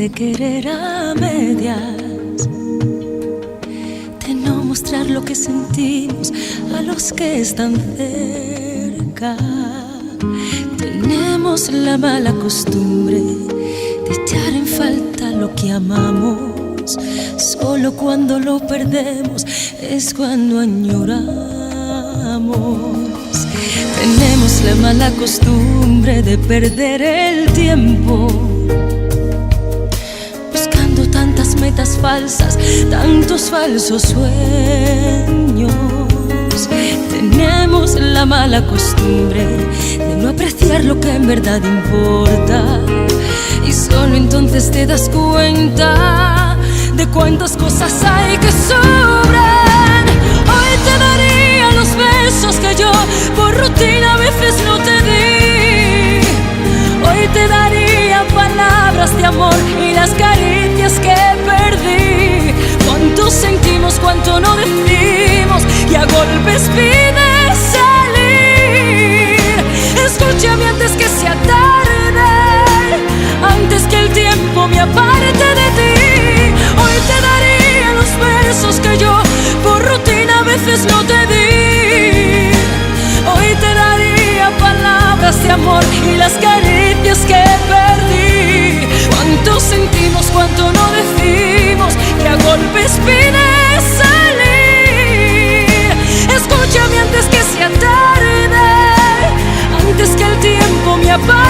de querer a medias, de no mostrar lo que sentimos a los que están cerca. Tenemos la mala costumbre de echar en falta lo que amamos. Solo cuando lo perdemos es cuando añoramos. Tenemos la mala costumbre de perder el tiempo buscando tantas metas falsas, tantos falsos sueños. Tenemos la mala costumbre de no apreciar lo que en verdad importa, y solo entonces te das cuenta de cuántas cosas hay que sobran. Hoy te daría los besos que yo por rutina a veces no te di. Hoy te daría palabras de amor y las caricias que perdí. Cuánto sentimos, cuánto no decimos, y a golpes pides salir. Escúchame antes que sea tarde, antes que el tiempo me aparte de ti. Hoy te daría los besos que yo por rutina a veces no te di. Hoy te daría palabras de amor y las caricias que perdí. Cuánto sentimos, cuánto no decimos, que a golpes pides salir. Escúchame antes que sea tarde, antes que el tiempo me aparte.